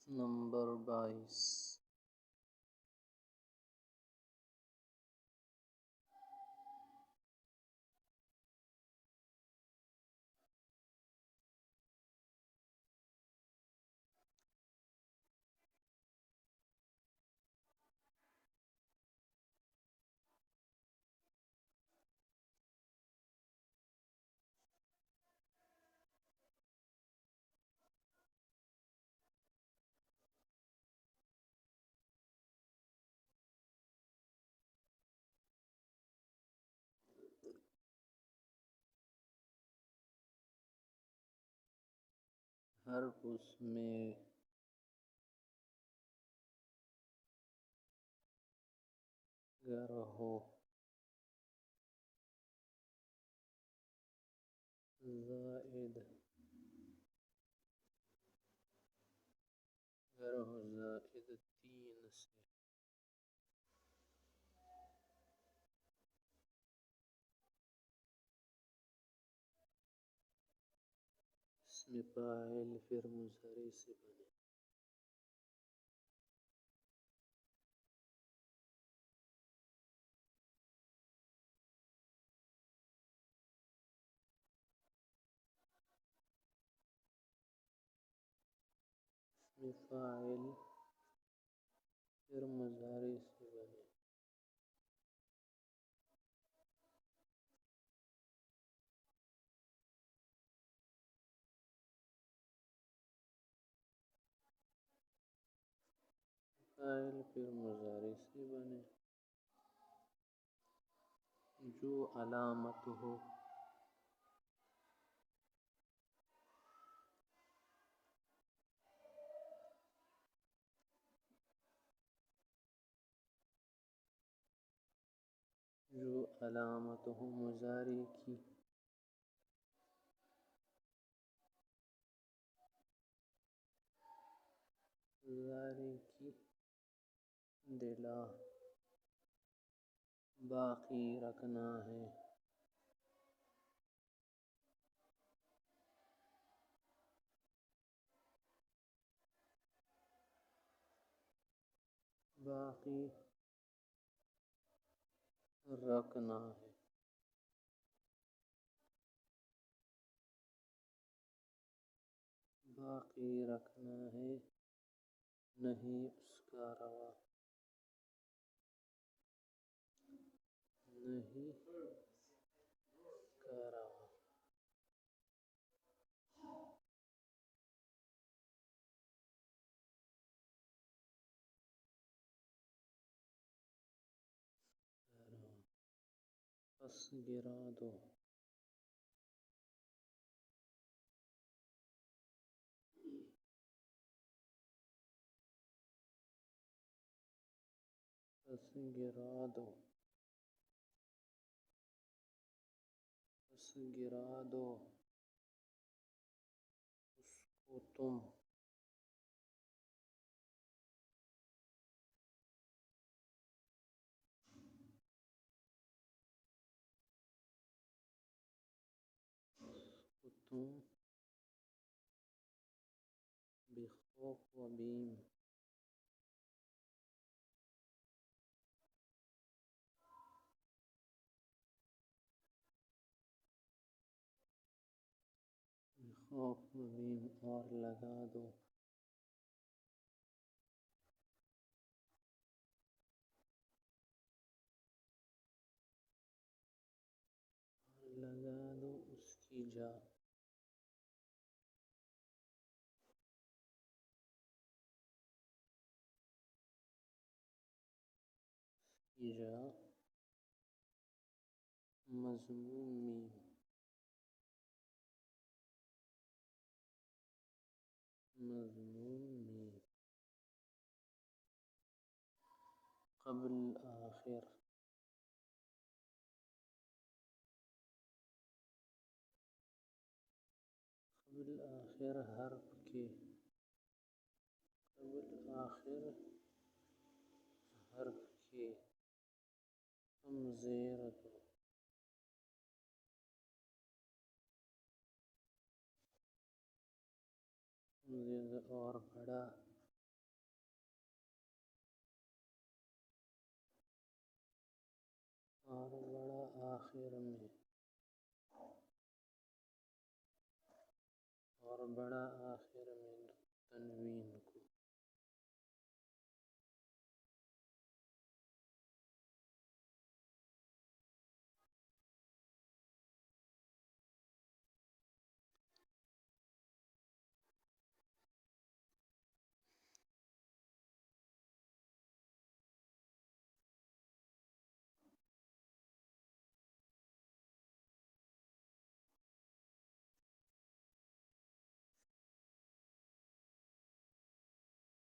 Number 22। हर्फ उसमें गर हो, ज़ाइद गर हो ज़ाइद 3 से। इसमें फ़ाइल फिर मुज़ारी से बने। इसमें फ़ाइल फिर मुज़ारी से बने। फ़ाइल फिर मुज़ारी से बने। जो अलामत हो, जो अलामत हो मुज़ारी की, मुज़ारी की दिला बाकी रखना है। बाकी रखना है। बाकी रखना है, नहीं उसका रवा। नहीं उसका रवा। बस गिरा दो। बस गिरा दो। बस गिरा दो उसको तुम। तुम बिखौफ व बीम। बिखौफ व बीम और लगा दो। और लगा दो उसकी जा। जा मज़मूम मीम। मज़मूम मीम क़ब्ल आखिर। क़ब्ल आखिर हर्फ के। क़ब्ल आखिर हर्फ के तुम ज़ेर दो। ज़ेर और बड़ा आखिर में और बड़ा आखिर में तनवीन